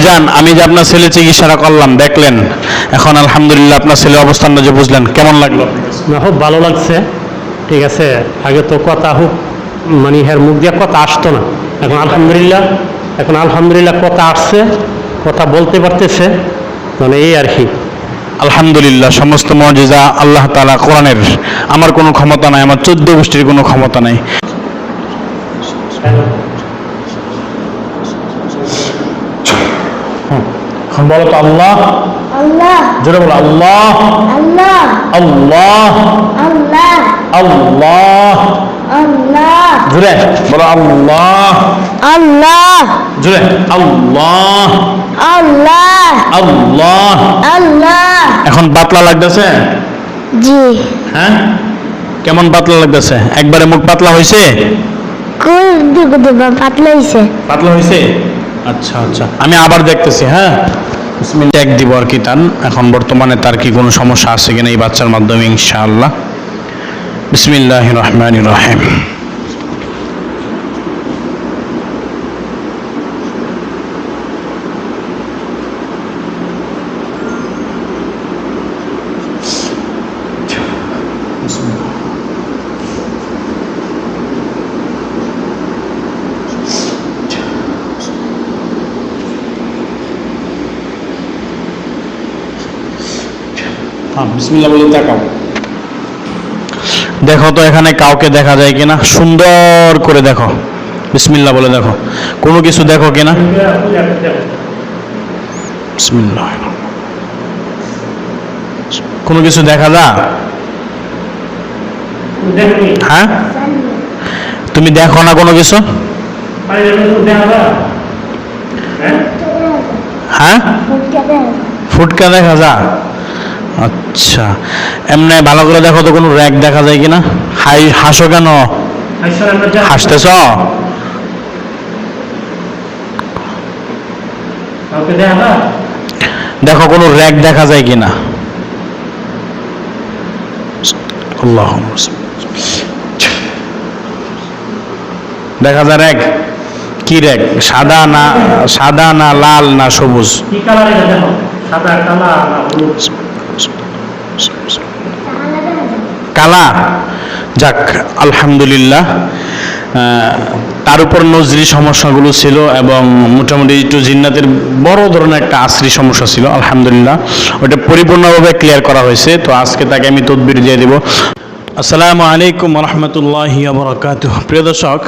ভাইজান, আমি যে আপনার ছেলে চিকিৎসাটা করলাম দেখলেন, এখন আলহামদুলিল্লাহ আপনার ছেলের অবস্থানটা যে বুঝলেন, কেমন লাগলো? না, খুব ভালো লাগছে। ঠিক আছে, আগে তো কথা খুব মানে হ্যার মুখ দিয়ে কথা আসতো না, এখন আলহামদুলিল্লাহ কথা আসছে, কথা বলতে পারতেছে, মানে এই আর কি। আলহামদুলিল্লাহ, সমস্ত মুজিজা আল্লাহ তাআলা কোরআনের। আমার কোনো ক্ষমতা নাই, আমার 14 গোষ্ঠীর কোনো ক্ষমতা নাই। এখন বলো তো আল্লাহ, আল্লাহ, জোরে বলো আল্লাহ, আল্লাহ, আল্লাহ, আল্লাহ, আল্লাহ, আল্লাহ, জোরে বলো আল্লাহ, আল্লাহ, জোরে আল্লাহ, আল্লাহ, আল্লাহ। আল্লাহ। এখন পাতলা লাগতেছে? জি। হ্যাঁ, কেমন পাতলা লাগতেছে? একবারে মুখ পাতলা হয়েছে? কোন দিকে দেবা পাতলা হইছে? পাতলা হয়েছে? আচ্ছা আচ্ছা, আমি আবার দেখতেছি। হ্যাঁ, ট্যাগ দিব আর কি তার এখন বর্তমানে তার কি কোনো সমস্যা আছে কিনা এই বাচ্চার মাধ্যমে ইনশাআল্লাহ। বিসমিল্লাহির রহমানির রহিম। হ্যাঁ, বিসমিল্লাহ বলে তাকাও। দেখো তো এখানে কাউকে দেখা যায় কিনা, সুন্দর করে দেখো, বিসমিল্লাহ বলে দেখো, কোনো কিছু দেখো কিনা। বিসমিল্লাহ, কোনো কিছু দেখা যায়? হ্যাঁ, তুমি দেখো না কোনো কিছু? হ্যাঁ, ফুটকা দেখা যায়? আচ্ছা, এমনি ভালো করে দেখো তো কোনো র্যাক দেখা যায় কিনা। হাসো কেন? হাসতেছ? দেখো কোনো র্যাক দেখা যায় কিনা। আল্লাহ, দেখা যায় র্যাক? কি র্যাক? সাদা না লাল না সবুজ? কালা। যাক আলহামদুলিল্লাহ, তার উপর নজরি সমস্যাগুলো ছিল এবং মোটামুটি একটু জিন্নাতের বড় ধরনের একটা আশ্রি সমস্যা ছিল। আলহামদুলিল্লাহ ওটা পরিপূর্ণভাবে ক্লিয়ার করা হয়েছে। তো আজকে তাকে আমি তদবির দিয়ে দেব। আসসালামু আলাইকুম রহমতুল্লাহি ওয়া বারাকাতুহু। প্রিয় দর্শক,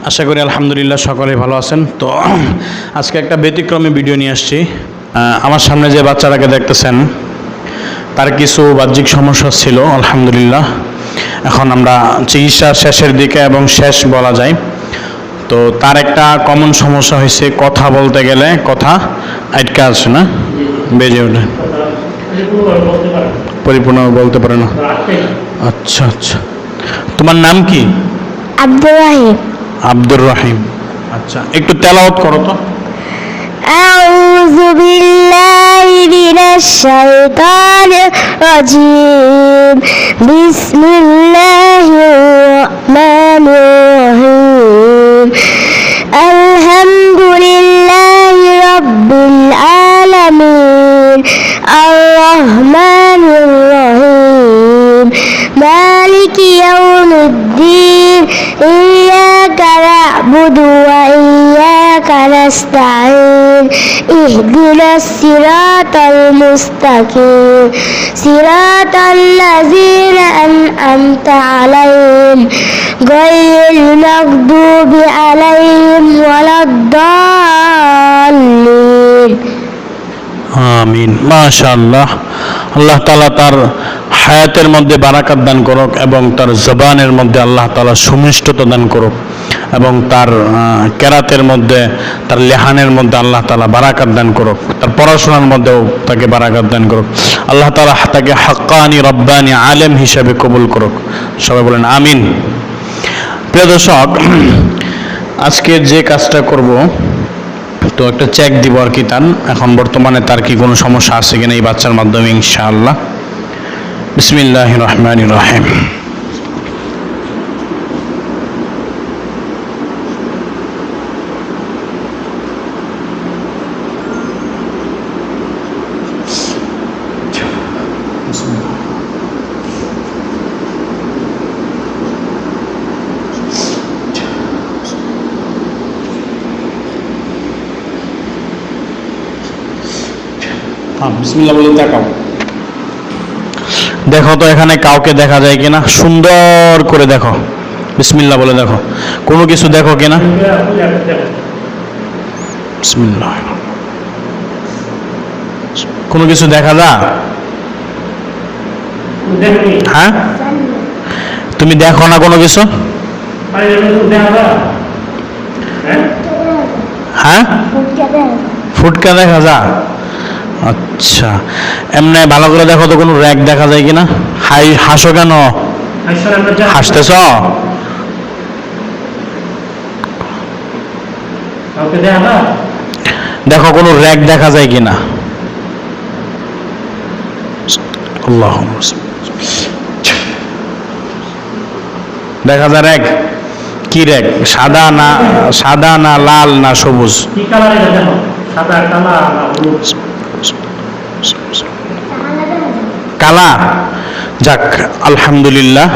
আশা করি আলহামদুলিল্লাহ সকলে ভালো আছেন। তো আজকে একটা ব্যতিক্রমী ভিডিও নিয়ে আসছি। আমার সামনে যে বাচ্চাটাকে দেখতেছেন, তার কিছু বাহ্যিক সমস্যা ছিল। আলহামদুলিল্লাহ এখন আমরা চিকিৎসা শেষের দিকে এবং শেষ বলা যায়। তো তার একটা কমন সমস্যা হয়েছে, কথা বলতে গেলে কথা আটকা আছে, না বেজে ওঠে, পরিপূর্ণ বলতে পারে না। আচ্ছা আচ্ছা, তোমার নাম কি? আব্দুর রহিম। আব্দুর রহিম, আচ্ছা একটু তেলাওয়াত করো তো। আউযু বিল্লাহি মিনাশ শাইতানির রাজীম। বিসমিল্লাহির রহমানির রহিম। আলহামদুলিল্লাহি রাব্বিল আলামিন। আর রহমানির রহিম। মালিকি ইয়াউমিদ্দিন। ইয়্যাকা না'বুদু ওয়া ইয়্যাকা নাস্তাঈন। ইহদিনাস সিরাতাল মুস্তাকিম। সিরাতাল লাযীনা আন'আমতা আলাইহিম গায়রিল মাগদুবি আলাইহিম ওয়ালাদ-দাল্লিন। আমিন। মাশাআল্লাহ, আল্লাহ তাআলা তার হায়াতের মধ্যে বারাকাত দান করুক এবং তার জবানের মধ্যে আল্লাহ তাআলা সুমিষ্টতা দান করুক এবং তার কেরাতের মধ্যে, তার লেহানের মধ্যে আল্লাহ তাআলা বারাকাত দান করুক, তার পড়াশোনার মধ্যেও তাকে বারাকাত দান করুক। আল্লাহ তাআলা তাকে হাক্কানি রব্বানি আলেম হিসাবে কবুল করুক। সবাই বলেন আমিন। প্রিয় দর্শক, আজকে যে কাজটা করব, তো একটা চেক দিব আর কি তার এখন বর্তমানে তার কি কোনো সমস্যা আছে কিনা এই বাচ্চার মাধ্যমে ইনশাআল্লাহ। বিসমিল্লাহির রহমানির রহিম। হ্যাঁ বিসমিল্লাহ বলে তাকাও। দেখো তো এখানে কাউকে দেখা যায় কিনা, সুন্দর করে দেখো, বিসমিল্লাহ বলে দেখো, কোনো কিছু দেখো কিনা। বিসমিল্লাহ, কোনো কিছু দেখা যায়? হ্যাঁ, তুমি দেখো না কোনো কিছু? হ্যাঁ, ফুটকা দেখা যায়। আচ্ছা, এমনি ভালো করে দেখো তো কোনো র্যাক দেখা যায় কিনা। হাসো কেন, হাসতেছ? দেখো কোনো র্যাক দেখা যায় কিনা। আল্লাহ, দেখা যায় র্যাক? কি র্যাক? সাদা না লাল না সবুজ? কালা। যাক আলহামদুলিল্লাহ,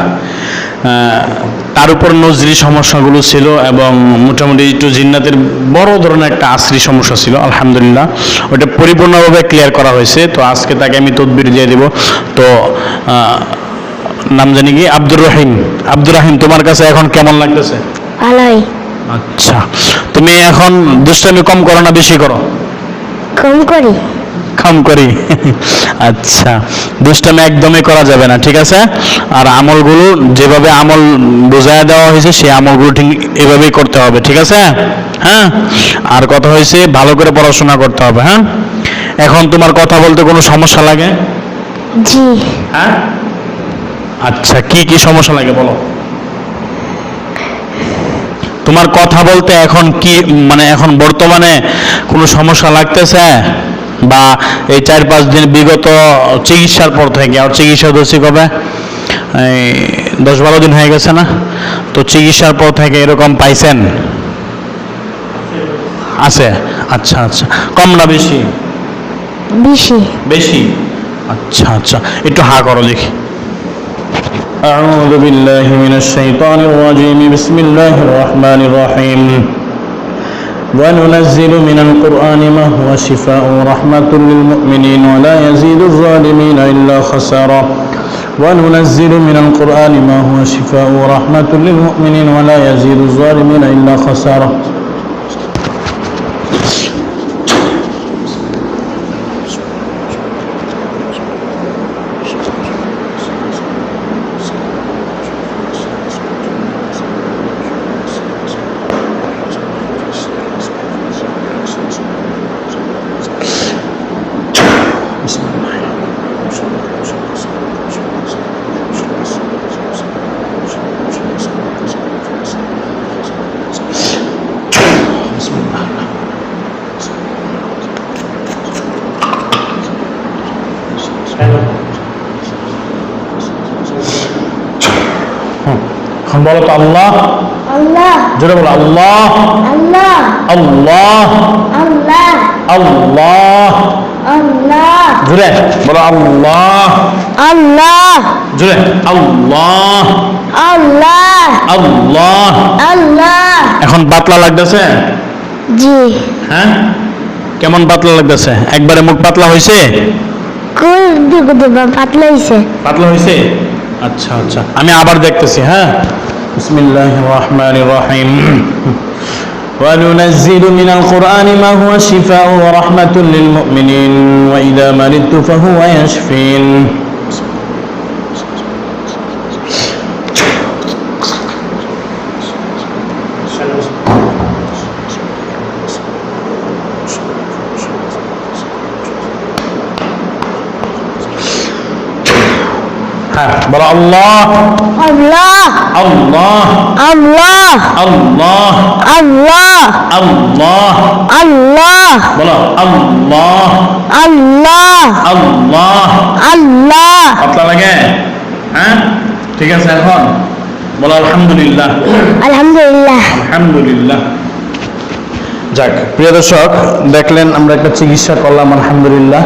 তার উপর নজরি সমস্যাগুলো ছিল এবং মোটামুটি একটু জিন্নাতের বড় ধরনের একটা আসরি সমস্যা ছিল। আলহামদুলিল্লাহ ওটা পরিপূর্ণভাবে ক্লিয়ার করা হয়েছে। তো আজকে তাকে আমি তদবির দিয়ে দেব। তো নাম জানি কি? আব্দুর রহিম। আব্দুর রহিম, তোমার কাছে এখন কেমন লাগতেছে? ভালোই। আচ্ছা, তুমি এখন দুষ্টামি কম করো না বেশি করো? কম করি। কম করি। আচ্ছা, দুষ্টামি একদমই করা যাবে না, ঠিক আছে? আর আমলগুলো যেভাবে আমল বোঝায় দেওয়া হয়েছে সেই আমলগুলো ঠিক এভাবেই করতে হবে, ঠিক আছে? হ্যাঁ, আর কথা হয়েছে ভালো করে পড়াশোনা করতে হবে। হ্যাঁ, এখন তোমার কথা বলতে কোনো সমস্যা লাগে? জি। হ্যাঁ, আচ্ছা, কি কি সমস্যা লাগে বলো? তোমার কথা বলতে এখন কি, মানে এখন বর্তমানে কোনো সমস্যা লাগতেছে? বা এই 4-5 দিন বিগত চিকিৎসার পর থেকে, আর চিকিৎসা ধরছি কবে, এই 10-12 দিন হয়ে গেছে না? তো চিকিৎসার পর থেকে এরকম পাইছেন? আছে। আচ্ছা আচ্ছা, কম না বেশি? বেশি। বেশি। আচ্ছা আচ্ছা, একটু হা করো দেখি। أعوذ بالله من الشيطان الرجيم بسم الله الرحمن الرحيم وننزل من القرآن ما هو شفاء ورحمة للمؤمنين ولا يزيد الظالمين إلا خسارا وننزل من القرآن ما هو شفاء ورحمة للمؤمنين ولا يزيد الظالمين إلا خسارا বলো তো আল্লাহ। আল্লাহ। জোরে বলো আল্লাহ। আল্লাহ। আল্লাহ। আল্লাহ। আল্লাহ। আল্লাহ। জোরে বলো আল্লাহ। আল্লাহ। জোরে আল্লাহ। আল্লাহ। আল্লাহ। আল্লাহ। এখন পাতলা লাগতেছে? জি। হ্যাঁ, কেমন পাতলা লাগতেছে? একবারে মুখ পাতলা হয়েছে? পাতলা হয়েছে। পাতলা হয়েছে? আচ্ছা আচ্ছা, আমি আবার দেখতেছি। হ্যাঁ, বিসমিল্লাহির রহমানির রহিম وننزل من القرآن ما هو شفاء ورحمة للمؤمنين وإذا مرضت فهو يشفين বলো আল্লাহ। আল্লাহ। আল্লাহ। আল্লাহ। আল্লাহ। আল্লাহ। আল্লাহ। আল্লাহ। বলো আল্লাহ। আল্লাহ। আল্লাহ। আল্লাহ। পাতলা লাগে? হ্যাঁ, ঠিক আছে। এখন বলো আলহামদুলিল্লাহ। আলহামদুলিল্লাহ। আলহামদুলিল্লাহ। যাক প্রিয় দর্শক, দেখলেন আমরা একটা চিকিৎসা করলাম আলহামদুলিল্লাহ।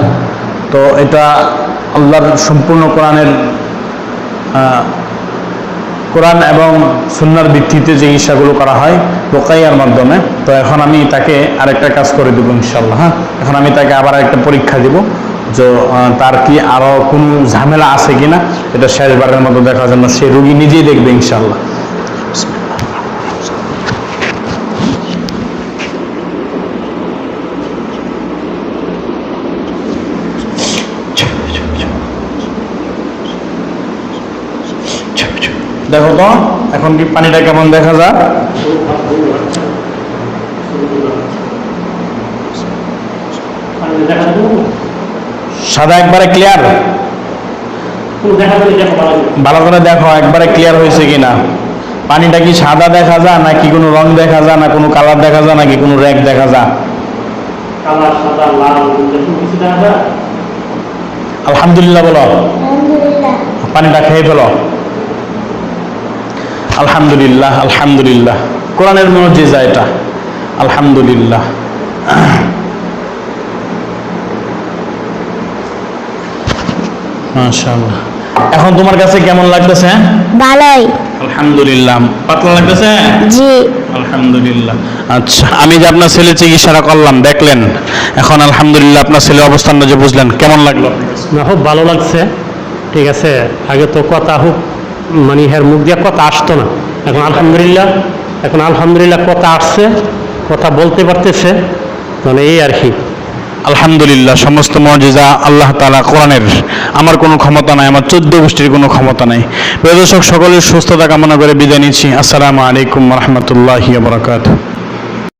তো এটা আল্লাহর সম্পূর্ণ কোরআন এবং সুন্নাহর ভিত্তিতে চিকিৎসাগুলো করা হয় রুকাইয়ার মাধ্যমে। তো এখন আমি তাকে আরেকটা কাজ করে দেবো ইনশাআল্লাহ। হ্যাঁ, এখন আমি তাকে আবার একটা পরীক্ষা দেব। যে তার কি আরো কোন ঝামেলা আছে কিনা, এটা শেষবারের মতো দেখার জন্য সে রোগী নিজেই দেখবে ইনশাআল্লাহ। দেখো তো এখন কি পানিটা কেমন দেখা যায়? সাদা একবারে ক্লিয়ার? ভালো করে দেখো একবারে ক্লিয়ার হয়েছে কিনা। পানিটা কি সাদা দেখা যায় নাকি কোনো রং দেখা যায়, না কোনো কালার দেখা যায়, নাকি কোনো রেক দেখা যায়? আলহামদুলিল্লাহ বলো। পানিটা খেয়ে ফেলো। আলহামদুলিল্লাহ আলহামদুলিল্লাহ, কোরআনের মুজিজা এটা। আলহামদুলিল্লাহ। মাশাআল্লাহ। এখন তোমার কাছে কেমন লাগতেছে? ভালোই। আলহামদুলিল্লাহ। পাতলা লাগতেছে? জি। আলহামদুলিল্লাহ। আচ্ছা, আমি যে আপনার ছেলে চিকিৎসাটা করলাম দেখলেন, এখন আলহামদুলিল্লাহ আপনার ছেলে অবস্থানটা যে বুঝলেন, কেমন লাগলো? না, খুব ভালো লাগছে। ঠিক আছে, আগে তো কথা মানে হের মুখ দিয়ে কথা আসতো না, এখন আলহামদুলিল্লাহ কথা আসছে, কথা বলতে পারতেছে, মানে এই আর কি। আলহামদুলিল্লাহ, সমস্ত মুজিজা আল্লাহ তাআলা কোরআনের। আমার কোনো ক্ষমতা নাই, আমার 14 গোষ্ঠীর কোনো ক্ষমতা নাই। প্রিয় দর্শক, সকলের সুস্থতা কামনা করে বিদায় নিচ্ছি। আসসালামু আলাইকুম ওয়া রাহমাতুল্লাহি ওয়া বারাকাতুহু।